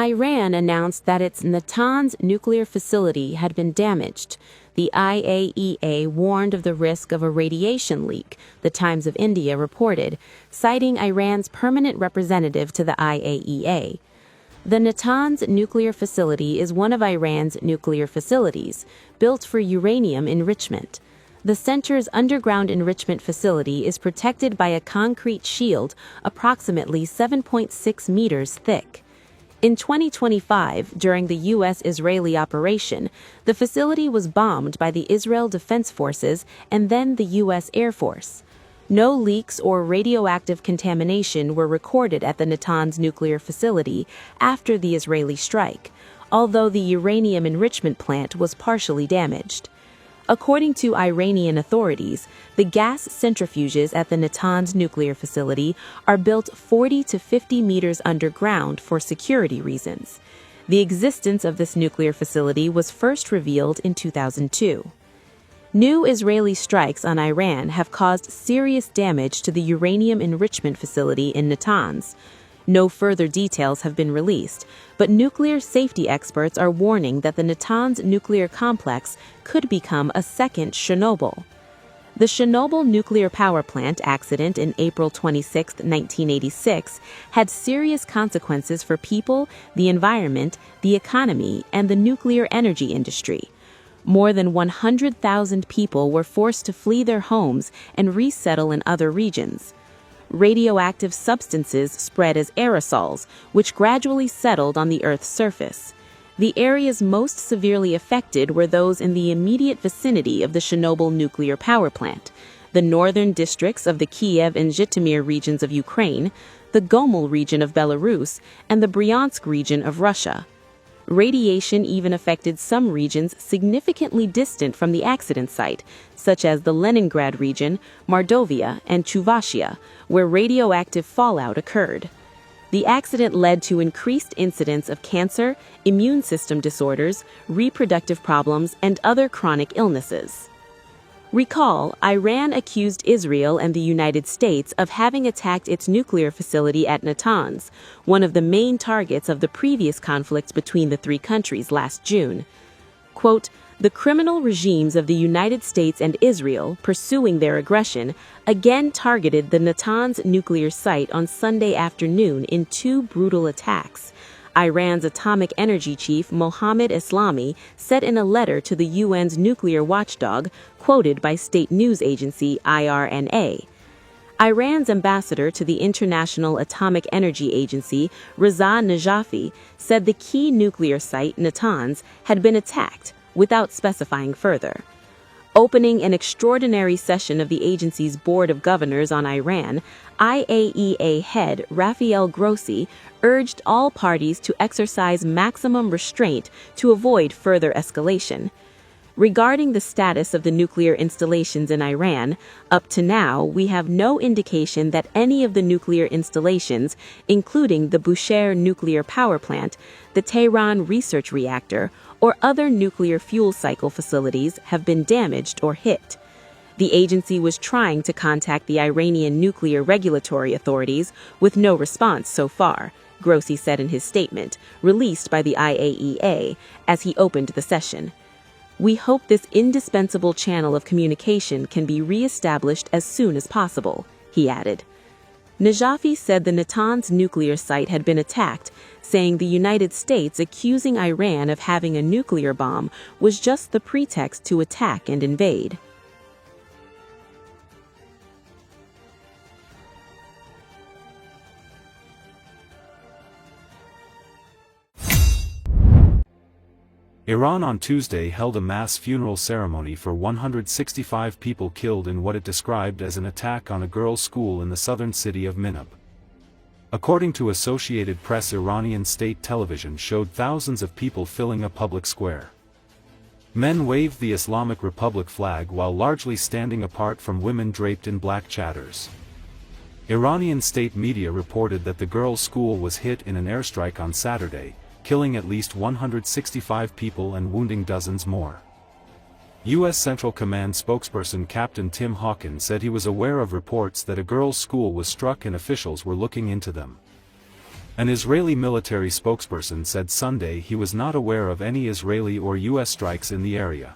Iran announced that its Natanz nuclear facility had been damaged. The IAEA warned of the risk of a radiation leak, the Times of India reported, citing Iran's permanent representative to the IAEA. The Natanz nuclear facility is one of Iran's nuclear facilities, built for uranium enrichment. The center's underground enrichment facility is protected by a concrete shield approximately 7.6 meters thick. In 2025, during the U.S.-Israeli operation, the facility was bombed by the Israel Defense Forces and then the U.S. Air Force. No leaks or radioactive contamination were recorded at the Natanz nuclear facility after the Israeli strike, although the uranium enrichment plant was partially damaged. According to Iranian authorities, the gas centrifuges at the Natanz nuclear facility are built 40 to 50 meters underground for security reasons. The existence of this nuclear facility was first revealed in 2002. New Israeli strikes on Iran have caused serious damage to the uranium enrichment facility in Natanz. No further details have been released, but nuclear safety experts are warning that the Natanz nuclear complex could become a second Chernobyl. The Chernobyl nuclear power plant accident in April 26, 1986, had serious consequences for people, the environment, the economy, and the nuclear energy industry. More than 100,000 people were forced to flee their homes and resettle in other regions. Radioactive substances spread as aerosols, which gradually settled on the Earth's surface. The areas most severely affected were those in the immediate vicinity of the Chernobyl nuclear power plant, the northern districts of the Kiev and Zhytomyr regions of Ukraine, the Gomel region of Belarus, and the Bryansk region of Russia. Radiation even affected some regions significantly distant from the accident site, such as the Leningrad region, Mordovia, and Chuvashia, where radioactive fallout occurred. The accident led to increased incidence of cancer, immune system disorders, reproductive problems, and other chronic illnesses. Recall, Iran accused Israel and the United States of having attacked its nuclear facility at Natanz, one of the main targets of the previous conflict between the three countries last June. Quote, "The criminal regimes of the United States and Israel, pursuing their aggression, again targeted the Natanz nuclear site on Sunday afternoon in two brutal attacks," Iran's atomic energy chief Mohammad Eslami said in a letter to the UN's nuclear watchdog, quoted by state news agency IRNA. Iran's ambassador to the International Atomic Energy Agency, Reza Najafi, said the key nuclear site, Natanz, had been attacked, without specifying further. Opening an extraordinary session of the agency's Board of Governors on Iran, IAEA head Rafael Grossi urged all parties to exercise maximum restraint to avoid further escalation. Regarding the status of the nuclear installations in Iran, up to now, we have no indication that any of the nuclear installations, including the Bushehr nuclear power plant, the Tehran research reactor, or other nuclear fuel cycle facilities, have been damaged or hit. The agency was trying to contact the Iranian nuclear regulatory authorities with no response so far, Grossi said in his statement, released by the IAEA, as he opened the session. "We hope this indispensable channel of communication can be re-established as soon as possible," he added. Najafi said the Natanz nuclear site had been attacked, saying the United States accusing Iran of having a nuclear bomb was just the pretext to attack and invade. Iran on Tuesday held a mass funeral ceremony for 165 people killed in what it described as an attack on a girls' school in the southern city of Minab. According to Associated Press, Iranian state television showed thousands of people filling a public square. Men waved the Islamic Republic flag while largely standing apart from women draped in black chadors. Iranian state media reported that the girls' school was hit in an airstrike on Saturday, killing at least 165 people and wounding dozens more. U.S. Central Command spokesperson Captain Tim Hawkins said he was aware of reports that a girls' school was struck and officials were looking into them. An Israeli military spokesperson said Sunday he was not aware of any Israeli or U.S. strikes in the area.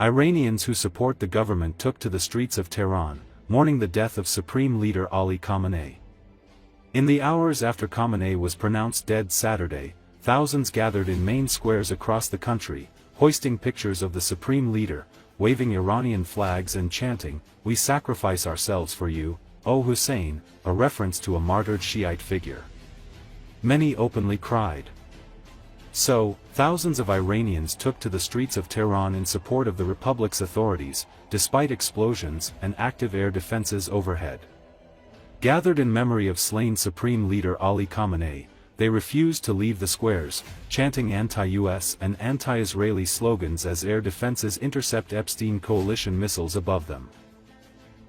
Iranians who support the government took to the streets of Tehran, mourning the death of Supreme Leader Ali Khamenei. In the hours after Khamenei was pronounced dead Saturday, thousands gathered in main squares across the country, hoisting pictures of the Supreme Leader, waving Iranian flags and chanting, "We sacrifice ourselves for you, O Hussein," a reference to a martyred Shiite figure. Many openly cried. So, thousands of Iranians took to the streets of Tehran in support of the republic's authorities, despite explosions and active air defenses overhead. Gathered in memory of slain Supreme Leader Ali Khamenei, they refused to leave the squares, chanting anti-US and anti-Israeli slogans as air defenses intercept Epstein coalition missiles above them.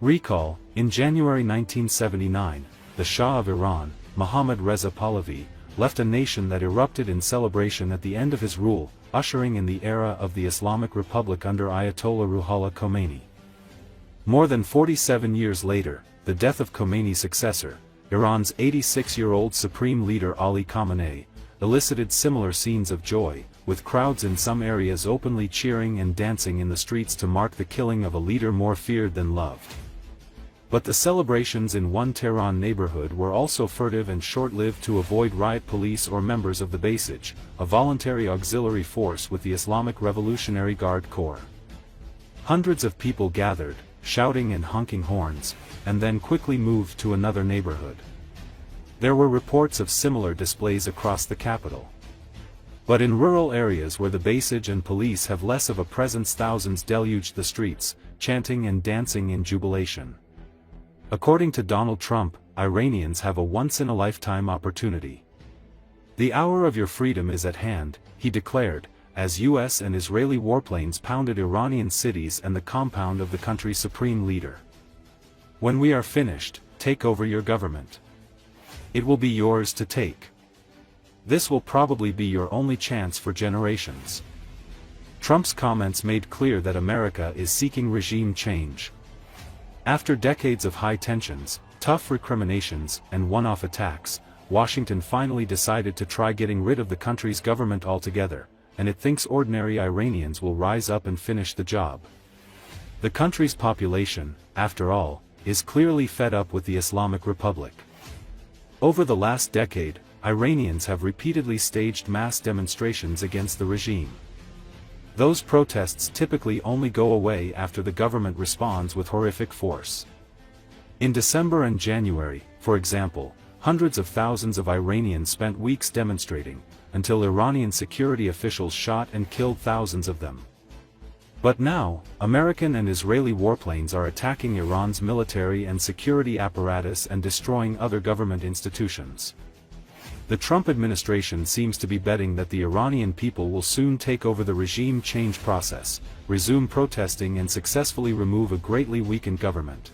Recall, in January 1979, the Shah of Iran, Mohammad Reza Pahlavi, left a nation that erupted in celebration at the end of his rule, ushering in the era of the Islamic Republic under Ayatollah Ruhollah Khomeini. More than 47 years later, the death of Khomeini's successor, Iran's 86-year-old Supreme Leader Ali Khamenei, elicited similar scenes of joy, with crowds in some areas openly cheering and dancing in the streets to mark the killing of a leader more feared than loved. But the celebrations in one Tehran neighborhood were also furtive and short-lived to avoid riot police or members of the Basij, a voluntary auxiliary force with the Islamic Revolutionary Guard Corps. Hundreds of people gathered, shouting and honking horns, and then quickly moved to another neighborhood. There were reports of similar displays across the capital. But in rural areas where the Basij and police have less of a presence, thousands deluged the streets, chanting and dancing in jubilation. According to Donald Trump, Iranians have a once-in-a-lifetime opportunity. "The hour of your freedom is at hand," he declared, as US and Israeli warplanes pounded Iranian cities and the compound of the country's supreme leader. "When we are finished, take over your government. It will be yours to take. This will probably be your only chance for generations." Trump's comments made clear that America is seeking regime change. After decades of high tensions, tough recriminations, and one-off attacks, Washington finally decided to try getting rid of the country's government altogether, and it thinks ordinary Iranians will rise up and finish the job. The country's population, after all, is clearly fed up with the Islamic Republic. Over the last decade, Iranians have repeatedly staged mass demonstrations against the regime. Those protests typically only go away after the government responds with horrific force. In December and January, for example, hundreds of thousands of Iranians spent weeks demonstrating, until Iranian security officials shot and killed thousands of them. But now, American and Israeli warplanes are attacking Iran's military and security apparatus and destroying other government institutions. The Trump administration seems to be betting that the Iranian people will soon take over the regime change process, resume protesting and successfully remove a greatly weakened government.